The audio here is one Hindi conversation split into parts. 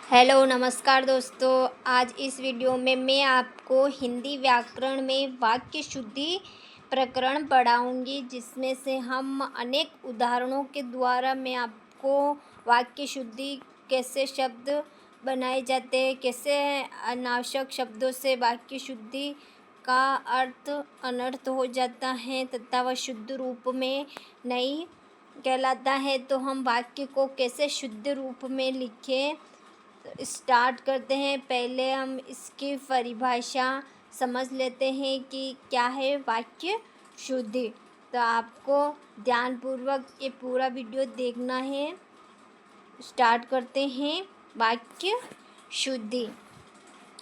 हेलो नमस्कार दोस्तों। आज इस वीडियो में मैं आपको हिंदी व्याकरण में वाक्य शुद्धि प्रकरण पढ़ाऊंगी, जिसमें से हम अनेक उदाहरणों के द्वारा मैं आपको वाक्य शुद्धि कैसे शब्द बनाए जाते हैं, कैसे अनावश्यक शब्दों से वाक्य शुद्धि का अर्थ अनर्थ हो जाता है तथा वह शुद्ध रूप में नहीं कहलाता है। तो हम वाक्य को कैसे शुद्ध रूप में लिखें, स्टार्ट करते हैं। पहले हम इसकी परिभाषा समझ लेते हैं कि क्या है वाक्य शुद्धि। तो आपको ध्यानपूर्वक ये पूरा वीडियो देखना है। स्टार्ट करते हैं। वाक्य शुद्धि।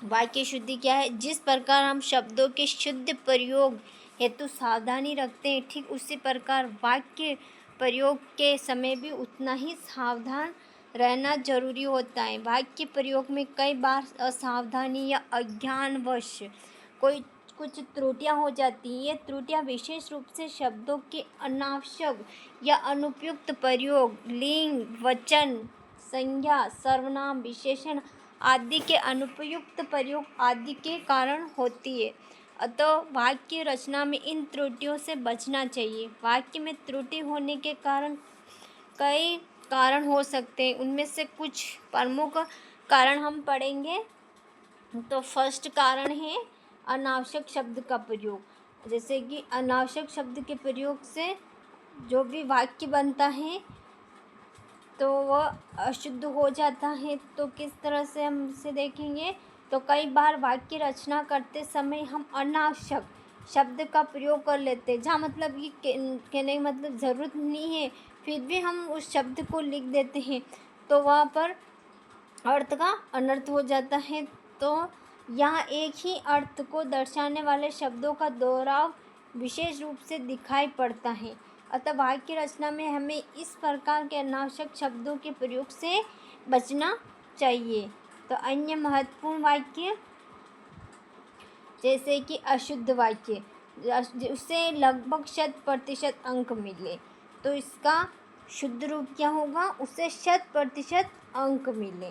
वाक्य शुद्धि क्या है? जिस प्रकार हम शब्दों के शुद्ध प्रयोग हेतु सावधानी रखते हैं, ठीक उसी प्रकार वाक्य प्रयोग के समय भी उतना ही सावधान रहना जरूरी होता है। वाक्य प्रयोग में कई बार असावधानी या अज्ञानवश कुछ त्रुटियां हो जाती हैं। ये त्रुटियां विशेष रूप से शब्दों के अनावश्यक या अनुपयुक्त प्रयोग, लिंग, वचन, संज्ञा, सर्वनाम, विशेषण आदि के अनुपयुक्त प्रयोग आदि के कारण होती है। अतः वाक्य रचना में इन त्रुटियों से बचना चाहिए। वाक्य में त्रुटि होने के कारण कई कारण हो सकते हैं। उनमें से कुछ प्रमुख कारण हम पढ़ेंगे। तो फर्स्ट कारण है अनावश्यक शब्द का प्रयोग। जैसे कि अनावश्यक शब्द के प्रयोग से जो भी वाक्य बनता है तो वह अशुद्ध हो जाता है। तो किस तरह से हम इसे देखेंगे? तो कई बार वाक्य रचना करते समय हम अनावश्यक शब्द का प्रयोग कर लेते हैं, जहाँ मतलब कि कहने का मतलब ज़रूरत नहीं है, फिर भी हम उस शब्द को लिख देते हैं, तो वहाँ पर अर्थ का अनर्थ हो जाता है। तो यहाँ एक ही अर्थ को दर्शाने वाले शब्दों का दोहराव विशेष रूप से दिखाई पड़ता है। अतः वाक्य रचना में हमें इस प्रकार के अनावश्यक शब्दों के प्रयोग से बचना चाहिए। तो अन्य महत्वपूर्ण वाक्य जैसे कि अशुद्ध वाक्य, उससे लगभग 100% अंक मिले, तो इसका शुद्ध रूप क्या होगा? उसे 100% अंक मिले।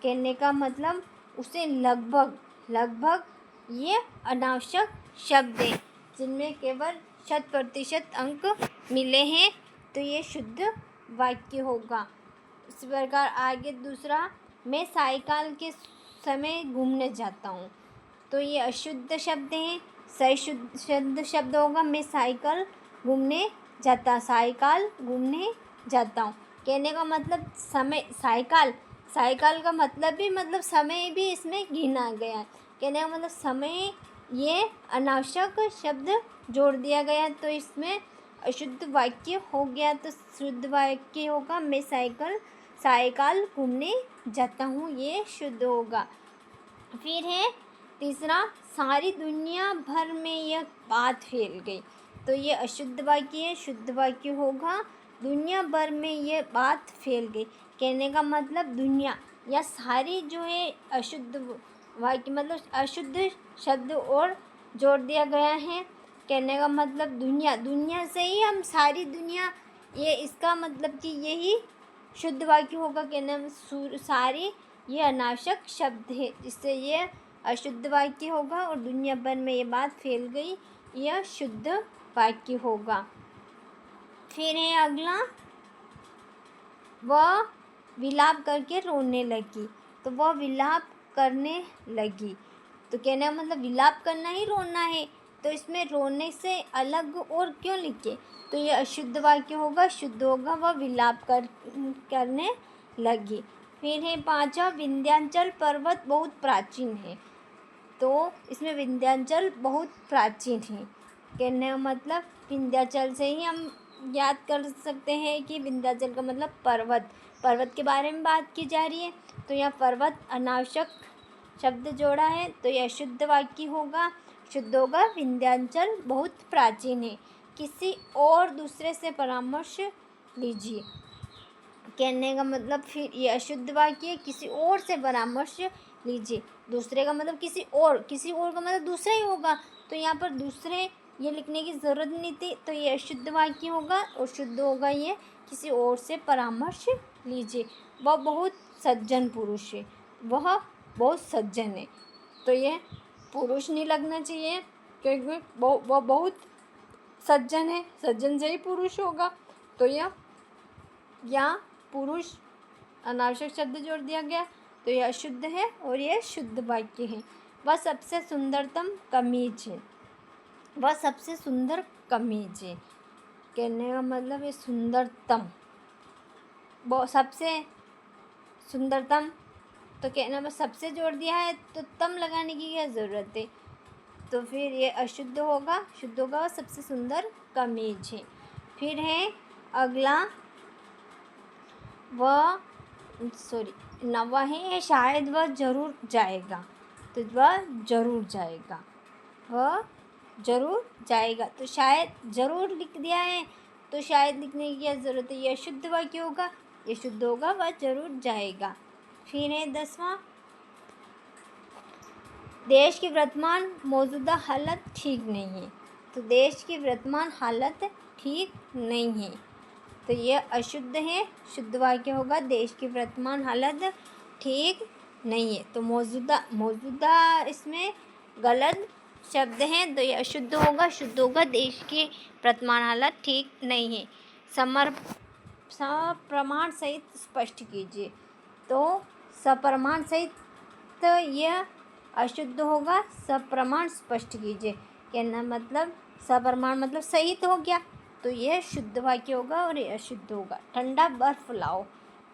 कहने का मतलब उसे लगभग ये अनावश्यक शब्द है जिनमें केवल 100% अंक मिले हैं, तो ये शुद्ध वाक्य होगा। इस प्रकार आगे दूसरा, मैं साइकिल के समय घूमने जाता हूँ, तो ये अशुद्ध शब्द है। सही शुद्ध शब्द होगा मैं साइकिल घूमने जाता हूँ। कहने का मतलब समय, साइकिल का मतलब भी मतलब समय भी इसमें गिना गया है। कहने का मतलब समय, ये अनावश्यक शब्द जोड़ दिया गया, तो इसमें अशुद्ध वाक्य हो गया। तो शुद्ध वाक्य होगा मैं साइकिल घूमने जाता हूँ, ये शुद्ध होगा। फिर है तीसरा, सारी दुनिया भर में यह बात फैल गई, तो ये अशुद्ध वाक्य है। शुद्ध वाक्य होगा दुनिया भर में यह बात फैल गई। कहने का मतलब दुनिया या सारी जो है अशुद्ध वाक्य, मतलब अशुद्ध शब्द और जोड़ दिया गया है। कहने का मतलब दुनिया से ही हम सारी दुनिया, ये इसका मतलब कि यही शुद्ध वाक्य होगा। कहने सारी ये अनावश्यक शब्द है, जिससे ये अशुद्ध वाक्य होगा। और दुनिया भर में ये बात फैल गई, यह शुद्ध वाक्य होगा। फिर है अगला, वह विलाप करके रोने लगी, तो वह विलाप करने लगी, तो कहने का मतलब विलाप करना ही रोना है, तो इसमें रोने से अलग और क्यों लिखे? तो ये अशुद्ध वाक्य होगा। शुद्ध होगा वह विलाप करने लगी। फिर है पांचवा, विंध्याचल पर्वत बहुत प्राचीन है, तो इसमें विंध्याचल बहुत प्राचीन है। कहने का मतलब विंध्याचल से ही हम याद कर सकते हैं कि विंध्याचल का मतलब पर्वत के बारे में बात की जा रही है। तो यहाँ पर्वत अनावश्यक शब्द जोड़ा है, तो यह शुद्ध वाक्य होगा। शुद्ध होगा विंध्याचल बहुत प्राचीन है, किसी और दूसरे से परामर्श लीजिए। कहने का मतलब फिर ये अशुद्ध वाक्य है, किसी और से परामर्श लीजिए। दूसरे का मतलब किसी और का मतलब दूसरा ही होगा, तो यहाँ पर दूसरे ये लिखने की ज़रूरत नहीं थी, तो ये अशुद्ध वाक्य होगा। और शुद्ध होगा ये किसी और से परामर्श लीजिए। वह बहुत सज्जन पुरुष है, वह बहुत सज्जन है। तो ये पुरुष नहीं लगना चाहिए, क्योंकि वह बहुत सज्जन है, सज्जन से ही पुरुष होगा। तो यह यहाँ पुरुष अनावश्यक शब्द जोड़ दिया गया, तो यह अशुद्ध है और यह शुद्ध वाक्य है। वह सबसे सुंदरतम कमीज है, वह सबसे सुंदर कमीज है। कहने का मतलब ये सुंदरतम, वो सबसे सुंदरतम, तो कहना बस सबसे जोड़ दिया है तो तम लगाने की क्या ज़रूरत है। तो फिर ये अशुद्ध होगा, शुद्ध होगा, वह सबसे सुंदर कमीज है। फिर है अगला, वह नवा है शायद वह जरूर जाएगा, तो वह जरूर जाएगा, वह जरूर जाएगा। तो शायद जरूर लिख दिया है, तो शायद लिखने की क्या ज़रूरत है। यह शुद्ध वाक्य होगा, ये शुद्ध होगा, वह जरूर जाएगा। फिर है 10वां, देश की वर्तमान मौजूदा हालत ठीक नहीं है, तो देश की वर्तमान हालत ठीक नहीं है, तो ये अशुद्ध है, शुद्ध वाक्य होगा, देश की वर्तमान हालत ठीक नहीं है। तो मौजूदा इसमें गलत शब्द हैं, तो ये अशुद्ध होगा, शुद्ध होगा, देश की वर्तमान हालत ठीक नहीं है। सप्रमाण सहित स्पष्ट कीजिए, तो सप्रमाण सहित, तो यह अशुद्ध होगा, सप्रमाण स्पष्ट कीजिए। कहना मतलब सप्रमाण मतलब सहित हो गया, तो यह शुद्ध वाक्य होगा और यह अशुद्ध होगा। ठंडा बर्फ़ लाओ,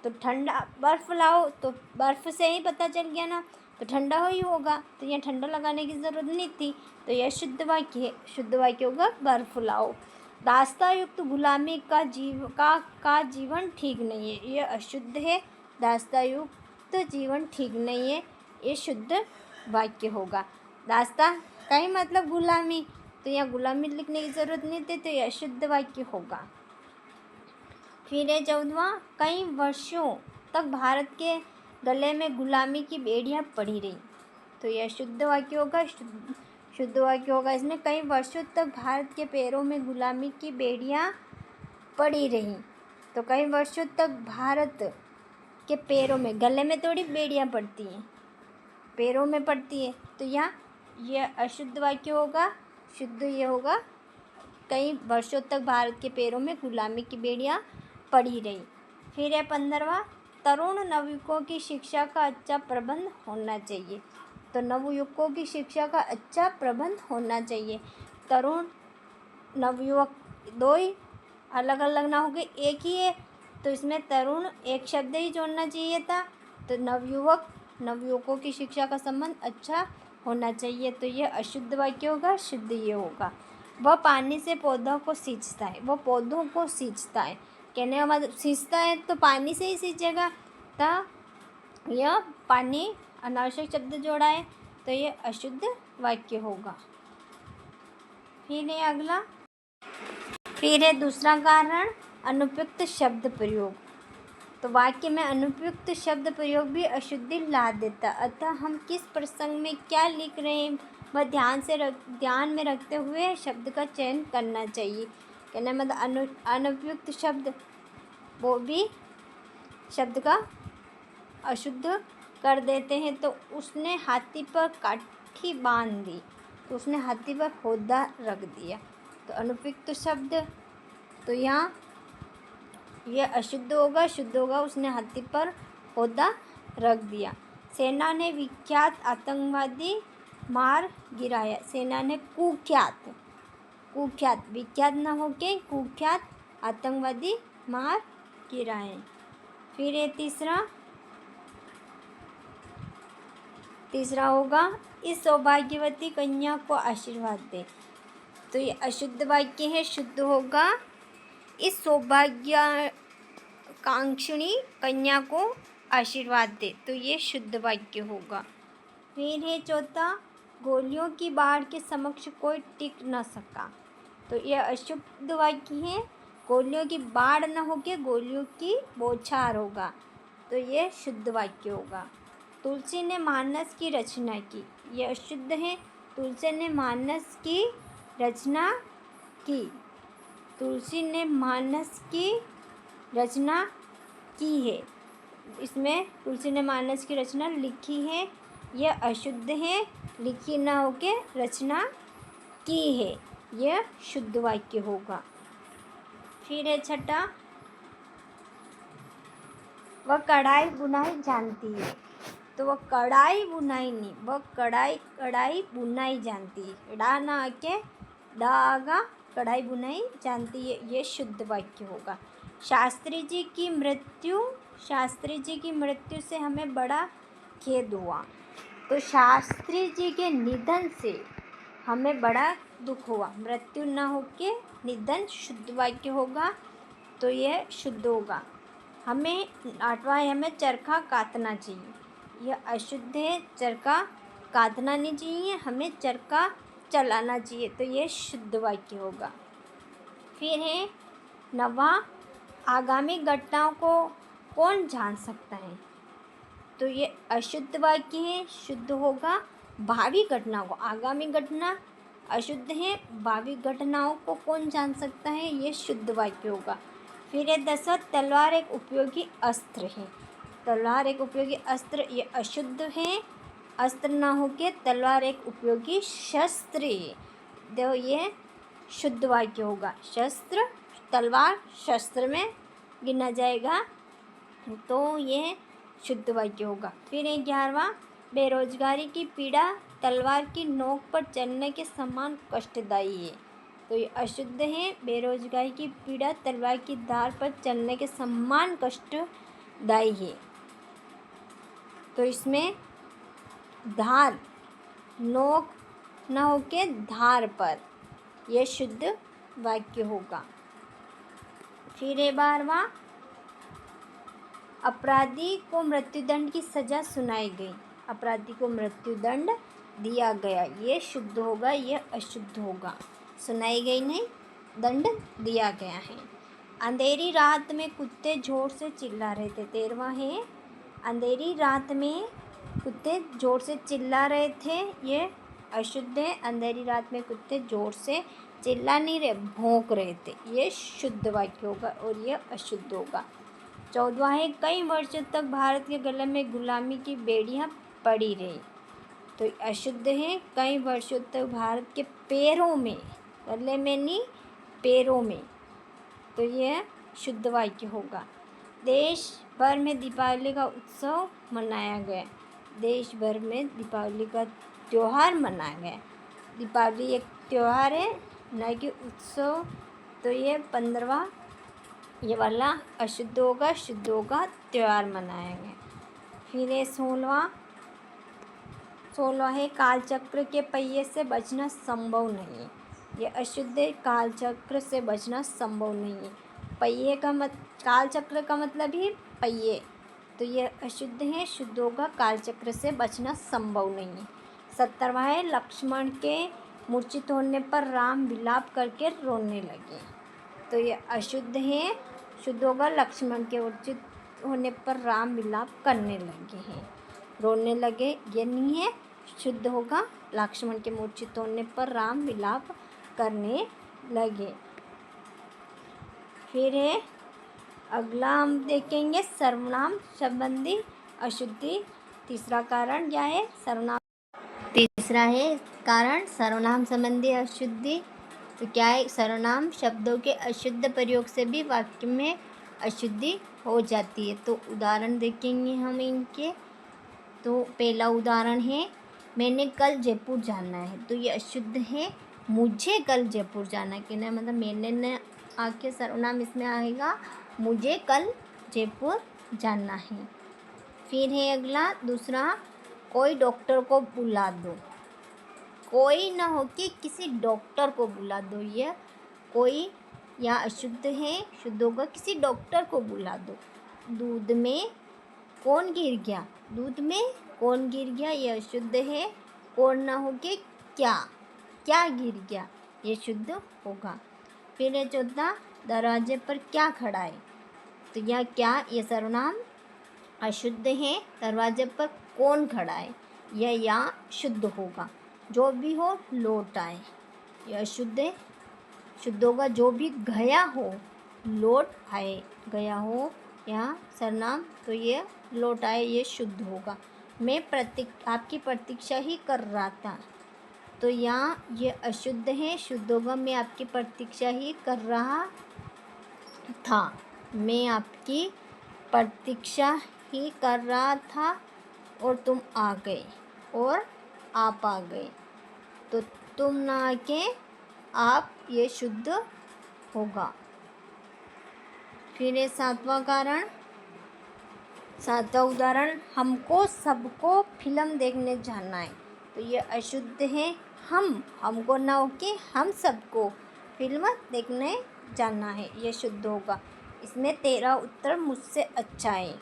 तो ठंडा बर्फ़ लाओ, तो बर्फ़ से ही पता चल गया ना, तो ठंडा हो ही होगा, तो यह ठंडा लगाने की ज़रूरत नहीं थी, तो यह शुद्ध वाक्य है, शुद्ध वाक्य होगा बर्फ़ लाओ। दास्ता युक्त गुलामी का जीवन ठीक नहीं है, यह अशुद्ध है, दास्ता युक्त जीवन ठीक नहीं है, ये शुद्ध वाक्य होगा। दास्ता का ही मतलब गुलामी, तो यहाँ गुलामी लिखने की ज़रूरत नहीं थी, तो यह शुद्ध वाक्य होगा। फिर है 14वां, कई वर्षों तक भारत के गले में गुलामी की बेड़ियाँ पड़ी रही, तो यह शुद्ध वाक्य होगा, शुद्ध वाक्य होगा। इसमें कई वर्षों तक भारत के पैरों में गुलामी की बेड़ियाँ पड़ी रही, तो कई वर्षों तक भारत के पैरों में, गले में थोड़ी बेड़ियाँ पड़ती हैं, पैरों में पड़ती है, तो यहाँ यह अशुद्ध वाक्य होगा, शुद्ध ये होगा, कई वर्षों तक भारत के पैरों में गुलामी की बेड़ियाँ पड़ी रही। फिर है 15वां, तरुण नवयुवकों की शिक्षा का अच्छा प्रबंध होना चाहिए, तो नवयुवकों की शिक्षा का अच्छा प्रबंध होना चाहिए। तरुण नवयुवक दो ही अलग अलग ना हो गए, एक ही है, तो इसमें तरुण एक शब्द ही जोड़ना चाहिए था, तो नवयुवकों की शिक्षा का संबंध अच्छा होना चाहिए, तो यह अशुद्ध वाक्य होगा, शुद्ध ये होगा। वह पानी से पौधों को सींचता है, वह पौधों को सींचता है, कहने का मतलब सींचता है तो पानी से ही सींचेगा, तो यह पानी अनावश्यक शब्द जोड़ा है, तो यह अशुद्ध वाक्य होगा। फिर है अगला, फिर है दूसरा कारण, अनुपयुक्त शब्द प्रयोग, तो वाक्य में अनुपयुक्त शब्द प्रयोग भी अशुद्धि ला देता, अतः हम किस प्रसंग में क्या लिख रहे हैं वह ध्यान में रखते हुए शब्द का चयन करना चाहिए। कहना मतलब अनुपयुक्त शब्द वो भी शब्द का अशुद्ध कर देते हैं। तो उसने हाथी पर काठी बांध दी, तो उसने हाथी पर होदा रख दिया, तो अनुपयुक्त शब्द, तो यहाँ यह अशुद्ध होगा, शुद्ध होगा, उसने हाथी पर होदा रख दिया। सेना ने विख्यात आतंकवादी मार गिराया, सेना ने कुख्यात विख्यात न होके कुख्यात आतंकवादी मार गिराए। फिर ये तीसरा होगा, इस सौभाग्यवती कन्या को आशीर्वाद दे, तो ये अशुद्ध वाक्य है, शुद्ध होगा, इस सौभाग्यकांक्षिणी कन्या को आशीर्वाद दे, तो ये शुद्ध वाक्य होगा। फिर है चौथा, गोलियों की बाढ़ के समक्ष कोई टिक न सका, तो यह अशुद्ध वाक्य है, गोलियों की बाढ़ न होके गोलियों की बौछार होगा, तो यह शुद्ध वाक्य होगा। तुलसी ने मानस की रचना की, यह अशुद्ध है, तुलसी ने मानस की रचना की, तुलसी ने मानस की रचना की है, इसमें तुलसी ने मानस की रचना लिखी है, यह अशुद्ध है। लिखी ना होके रचना की है, यह शुद्ध वाक्य होगा। फिर है छठा, वह कढ़ाई बुनाई जानती है। तो वह कढ़ाई बुनाई नहीं, वह कढ़ाई बुनाई जानती है। डा ना आके डा आगा, कढ़ाई बुनाई जानती है, ये शुद्ध वाक्य होगा। शास्त्री जी की मृत्यु से हमें बड़ा खेद हुआ। तो शास्त्री जी के निधन से हमें बड़ा दुख हुआ। मृत्यु न होके निधन शुद्ध वाक्य होगा, तो ये शुद्ध होगा। हमें आठवां है, हमें चरखा काटना चाहिए, यह अशुद्ध है। चरखा काटना नहीं चाहिए, हमें चरखा चलाना चाहिए, तो ये शुद्ध वाक्य होगा। फिर है नवा, आगामी घटनाओं को कौन जान सकता है। तो ये अशुद्ध वाक्य है, शुद्ध होगा। भावी घटनाओं को, आगामी घटना अशुद्ध है, भावी घटनाओं को कौन जान सकता है, ये शुद्ध वाक्य होगा। फिर है दसवां, तलवार एक उपयोगी अस्त्र है। तलवार एक उपयोगी अस्त्र, ये अशुद्ध है। अस्त्र ना होके तलवार एक उपयोगी शस्त्र है, तो ये शुद्ध वाक्य होगा। शस्त्र, तलवार शस्त्र में गिना जाएगा, तो ये शुद्ध वाक्य होगा। फिर 11वां, बेरोजगारी की पीड़ा तलवार की नोक पर चलने के समान कष्टदायी है। तो ये अशुद्ध है। बेरोजगारी की पीड़ा तलवार की धार पर चलने के समान कष्टदायी है, तो इसमें धार, नोक न होके धार पर, यह शुद्ध वाक्य होगा। फिर 12वां, अपराधी को मृत्युदंड की सजा सुनाई गई। अपराधी को मृत्युदंड दिया गया, ये शुद्ध होगा, यह अशुद्ध होगा। सुनाई गई नहीं, दंड दिया गया है। अंधेरी रात में कुत्ते जोर से चिल्ला रहे थे। 13वां है, अंधेरी रात में कुत्ते जोर से चिल्ला रहे थे, ये अशुद्ध है। अंधेरी रात में कुत्ते जोर से चिल्ला नहीं रहे, भौंक रहे थे, ये शुद्ध वाक्य होगा, और यह अशुद्ध होगा। 14वां है, कई वर्षों तक भारत के गले में गुलामी की बेड़ियां पड़ी रही। तो अशुद्ध है। कई वर्षों तक भारत के पैरों में, गले में नहीं, पैरों में, तो यह शुद्ध वाक्य होगा। देश भर में दीपावली का उत्सव मनाया गया। देश भर में दीपावली का त्यौहार मनाया गया। दीपावली एक त्यौहार है, न कि उत्सव, तो ये 15वां ये वाला अशुद्ध होगा, शुद्ध होगा, त्यौहार मनाया गया। फिर है 16वां है, कालचक्र के पहिए से बचना संभव नहीं है। ये अशुद्ध है, कालचक्र से बचना संभव नहीं है। पहिए का कालचक्र का मतलब ही पहिए, तो ये अशुद्ध है, शुद्ध होगा, कालचक्र से बचना संभव नहीं है। 17वां है, लक्ष्मण के मूर्छित होने पर राम विलाप करके रोने लगे। तो ये अशुद्ध है, शुद्ध होगा, लक्ष्मण के मूर्छित होने पर राम विलाप करने लगे हैं, रोने लगे, ये नहीं है, शुद्ध होगा, लक्ष्मण के मूर्छित होने पर राम विलाप करने लगे। फिर है अगला हम देखेंगे सर्वनाम संबंधी अशुद्धि। तीसरा कारण क्या है, सर्वनाम। तीसरा है कारण सर्वनाम संबंधी अशुद्धि। तो क्या है, सर्वनाम शब्दों के अशुद्ध प्रयोग से भी वाक्य में अशुद्धि हो जाती है। तो उदाहरण देखेंगे हम इनके। तो पहला उदाहरण है, मैंने कल जयपुर जाना है। तो ये अशुद्ध है। मुझे कल जयपुर जाना है, कहना मतलब मैंने न आके सर्वनाम इसमें आएगा, मुझे कल जयपुर जाना है। फिर है अगला दूसरा, कोई डॉक्टर को बुला दो। कोई ना हो कि किसी डॉक्टर को बुला दो, यह कोई या अशुद्ध है, शुद्ध होगा, किसी डॉक्टर को बुला दो। दूध में कौन गिर गया, दूध में कौन गिर गया, यह शुद्ध है। कौन ना हो के क्या, क्या गिर गया, ये शुद्ध होगा। फिर है चौथा, दरवाजे पर क्या खड़ा है। तो यह क्या, ये सर्वनाम अशुद्ध है। दरवाजे पर कौन खड़ा है, यह या शुद्ध होगा। जो भी हो लौट आए, यह अशुद्ध है, शुद्ध होगा। जो भी गया हो, लौट आए, गया हो या सर्वनाम, तो ये लौट आए, ये शुद्ध होगा। मैं आपकी प्रतीक्षा ही कर रहा था, तो यहाँ ये अशुद्ध है, शुद्ध होगा। मैं आपकी प्रतीक्षा ही कर रहा था, मैं आपकी प्रतीक्षा ही कर रहा था और तुम आ गए, और आप आ गए। तो तुम ना आके आप, ये शुद्ध होगा। फिर ये सातवां उदाहरण, हमको सबको फिल्म देखने जाना है। तो ये अशुद्ध है, हमको ना होके हम सबको फिल्म देखने जाना है, ये शुद्ध होगा। इसमें तेरा उत्तर मुझसे अच्छा है,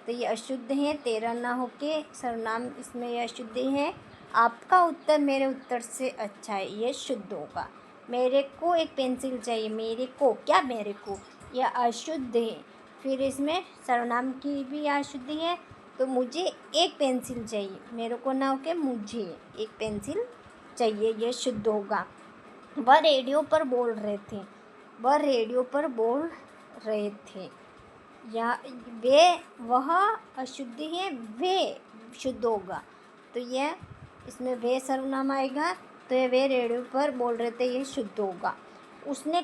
तो ये अशुद्ध है। तेरा ना होके सर्वनाम, इसमें यह अशुद्ध है। आपका उत्तर मेरे उत्तर से अच्छा है, ये शुद्ध होगा। मेरे को एक पेंसिल चाहिए, मेरे को यह अशुद्ध है। फिर इसमें सर्वनाम की भी अशुद्धि है, तो मुझे एक पेंसिल चाहिए, मेरे को ना होके मुझे एक पेंसिल चाहिए, ये शुद्ध होगा। वह रेडियो पर बोल रहे थे, या वह अशुद्धि है, वे शुद्ध होगा। तो यह इसमें वे सर्वनाम आएगा, तो ये वे रेडियो पर बोल रहे थे, ये शुद्ध होगा। उसने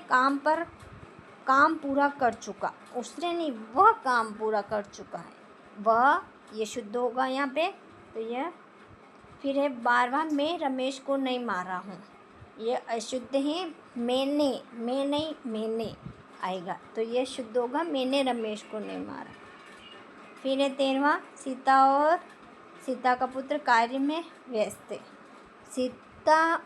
काम पूरा कर चुका, उसने नहीं, वह काम पूरा कर चुका है, वह, ये शुद्ध होगा यहाँ पे। तो यह फिर है 12वां, मैं रमेश को नहीं मारा हूँ, ये अशुद्ध है। मैंने आएगा, तो ये शुद्ध होगा, मैंने रमेश को नहीं मारा। फिर है 13वां, सीता का पुत्र कार्य में व्यस्त है। सीता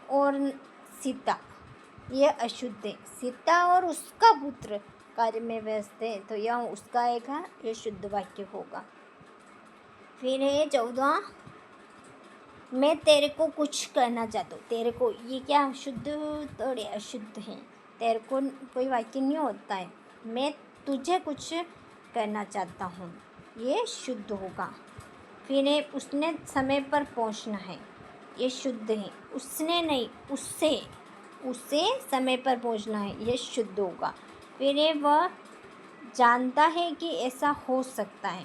ये अशुद्ध है। सीता और उसका पुत्र कार्य में व्यस्त है, तो यह उसका आएगा, ये शुद्ध वाक्य होगा। फिर है 14वां, मैं तेरे को कुछ कहना चाहता हूँ। तेरे को, ये क्या शुद्ध, थोड़े अशुद्ध हैं। तेरे को कोई वाक्य नहीं होता है। मैं तुझे कुछ कहना चाहता हूँ, ये शुद्ध होगा। फिर है उसने समय पर पहुँचना है, ये शुद्ध है। उसने नहीं, उससे समय पर पहुँचना है, ये शुद्ध होगा। फिर है वह जानता है कि ऐसा हो सकता है,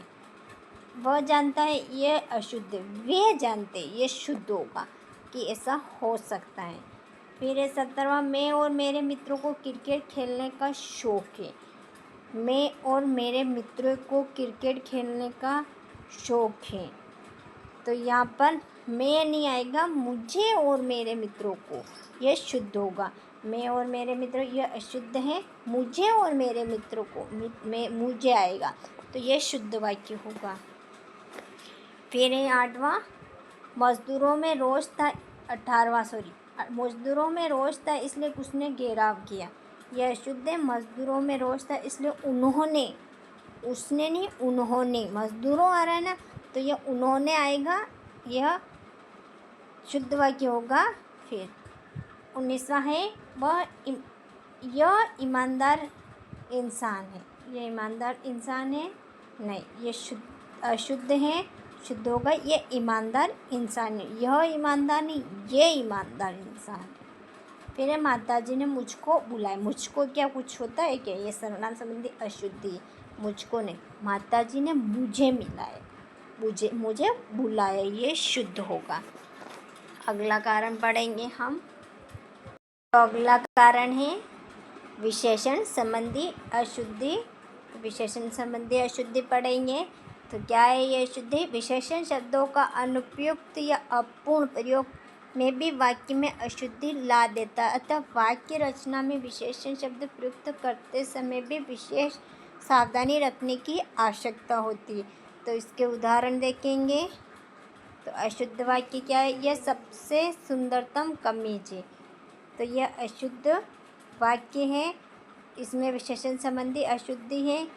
वह जानता है, ये अशुद्ध। वे जानते, ये शुद्ध होगा कि ऐसा हो सकता है। फिर है 17वां, मैं और मेरे मित्रों को क्रिकेट खेलने का शौक़ है। मैं और मेरे मित्रों को क्रिकेट खेलने का शौक़ है, तो यहाँ पर मैं नहीं आएगा, मुझे और मेरे मित्रों को, यह शुद्ध होगा। मैं और मेरे मित्रों, यह अशुद्ध है। मुझे और मेरे मित्रों को, मुझे आएगा, तो यह शुद्ध वाक्य होगा। फिर है 8वां, मज़दूरों में रोष था। 18वां, मज़दूरों में रोष था इसलिए उसने घेराव किया, यह अशुद्ध है। मज़दूरों में रोष था इसलिए उन्होंने, उसने नहीं, उन्होंने, मज़दूरों आ रहा है ना, तो यह उन्होंने आएगा, यह शुद्ध वाक्य होगा। फिर 19वां है, यह ईमानदार इंसान है। यह ईमानदार इंसान है, नहीं, ये अशुद्ध है, शुद्ध होगा। ये ईमानदार इंसान है, यह ईमानदार नहीं, ये ईमानदार इंसान है। फिर है माताजी ने मुझको बुलाया। मुझको क्या कुछ होता है क्या, ये सर्वनाम संबंधी अशुद्धि है। मुझको नहीं, माताजी ने मुझे मिलाया, मुझे बुलाया, ये शुद्ध होगा। अगला कारण पढ़ेंगे हम। तो अगला कारण है विशेषण संबंधी अशुद्धि। विशेषण संबंधी अशुद्धि पढ़ेंगे, तो क्या है ये अशुद्धि? विशेषण शब्दों का अनुपयुक्त या अपूर्ण प्रयोग में भी वाक्य में अशुद्धि ला देता है, अतः वाक्य रचना में विशेषण शब्द प्रयुक्त करते समय भी विशेष सावधानी रखने की आवश्यकता होती है। तो इसके उदाहरण देखेंगे। तो अशुद्ध वाक्य क्या है? यह सबसे सुंदरतम कमीज है, तो यह अशुद्ध वाक्य है, इसमें विशेषण संबंधी अशुद्धि है।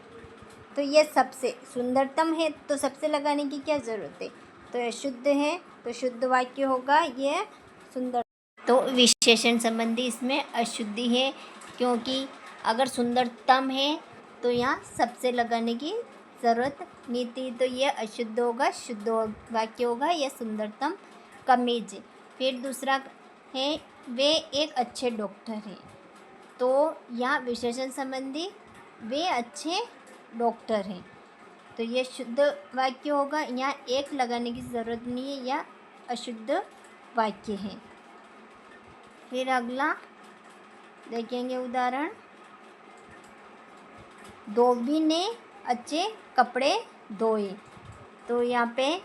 तो यह सबसे सुंदरतम है, तो सबसे लगाने की क्या ज़रूरत है, तो अशुद्ध है, तो शुद्ध वाक्य होगा यह सुंदर। तो विशेषण संबंधी इसमें अशुद्धि है, क्योंकि अगर सुंदरतम है तो यहाँ सबसे लगाने की ज़रूरत नहीं थी, तो यह अशुद्ध होगा, शुद्ध वाक्य होगा यह सुंदरतम कमीज। फिर दूसरा है वे एक अच्छे डॉक्टर हैं, तो यहाँ विशेषण संबंधी वे अच्छे डॉक्टर हैं, तो ये शुद्ध वाक्य होगा, यहाँ एक लगाने की ज़रूरत नहीं है, यह अशुद्ध वाक्य है। फिर अगला देखेंगे उदाहरण, धोबी ने अच्छे कपड़े धोए। तो यहाँ पे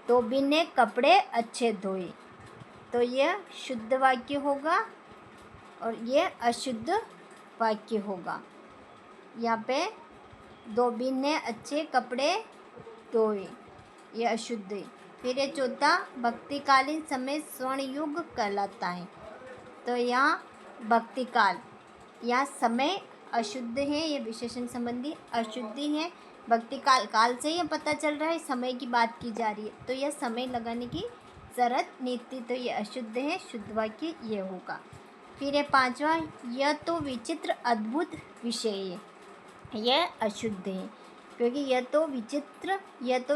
धोबी ने कपड़े अच्छे धोए, तो यह शुद्ध वाक्य होगा और ये अशुद्ध वाक्य होगा। यहाँ पे धोबी ने अच्छे कपड़े धोए, ये अशुद्ध है। फिर ये चौथा, भक्तिकालीन समय स्वर्ण युग कहलाता है। तो यहाँ भक्तिकाल, यहाँ समय अशुद्ध है, ये विशेषण संबंधी अशुद्धि है। भक्तिकाल, काल से ये पता चल रहा है समय की बात की जा रही है, तो यह समय लगाने की ज़रूरत नहीं थी, तो ये अशुद्ध है, शुद्ध वाक्य ये होगा। फिर ये पांचवा, यह तो विचित्र अद्भुत विषय है, यह अशुद्ध है, क्योंकि यह तो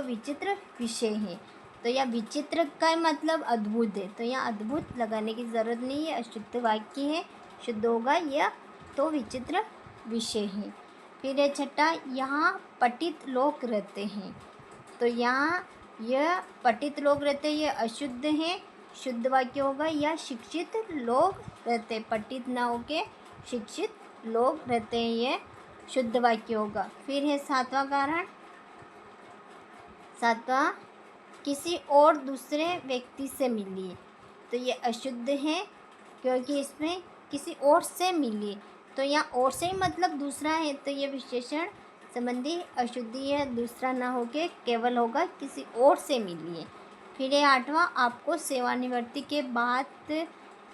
विचित्र विषय है। तो यह विचित्र का मतलब अद्भुत है, तो यहाँ अद्भुत लगाने की ज़रूरत नहीं है, अशुद्ध वाक्य है, शुद्ध होगा, यह तो विचित्र विषय है। फिर ये छठा, यहाँ पतित लोग रहते हैं। तो यहाँ यह पतित लोग रहते हैं, ये अशुद्ध है, शुद्ध वाक्य होगा, यह शिक्षित लोग रहते हैं, पतित ना होके शिक्षित लोग रहते हैं, ये शुद्ध वाक्य होगा। फिर है सातवां कारण, किसी और दूसरे व्यक्ति से मिलिए। तो ये अशुद्ध है, क्योंकि इसमें किसी और से मिलिए, तो यहाँ और से ही मतलब दूसरा है, तो ये विशेषण संबंधी अशुद्धि है, दूसरा ना होके केवल होगा किसी और से मिलिए। फिर ये आठवां, आपको सेवानिवृत्ति के बाद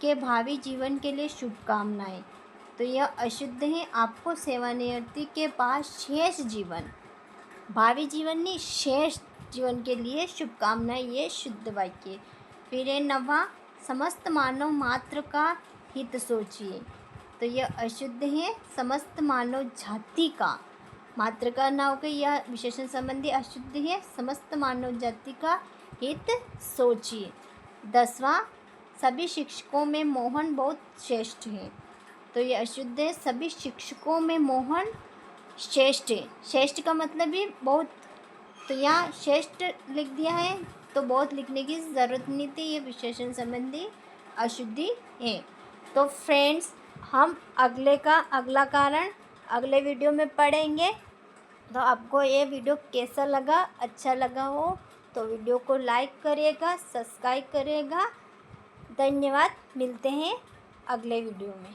के भावी जीवन के लिए शुभकामनाएं। तो यह अशुद्ध है, आपको सेवानिवृत्ति के बाद शेष जीवन, भावी जीवन नहीं, शेष जीवन के लिए शुभकामनाएं, ये शुद्ध वाक्य। फिर ये नवा, समस्त मानव मात्र का हित सोचिए। तो यह अशुद्ध है, समस्त मानव जाति का, मात्र का ना होकर यह विशेषण संबंधी अशुद्ध है, समस्त मानव जाति का हित सोचिए। दसवां, सभी शिक्षकों में मोहन बहुत श्रेष्ठ है। तो यह अशुद्ध है, सभी शिक्षकों में मोहन श्रेष्ठ है, श्रेष्ठ का मतलब भी बहुत, तो यहाँ श्रेष्ठ लिख दिया है, तो बहुत लिखने की ज़रूरत नहीं थी, ये विशेषण संबंधी अशुद्धि है। तो फ्रेंड्स, हम अगला कारण अगले वीडियो में पढ़ेंगे। तो आपको ये वीडियो कैसा लगा, अच्छा लगा हो तो वीडियो को लाइक करिएगा, सब्सक्राइब करिएगा। धन्यवाद, मिलते हैं अगले वीडियो में।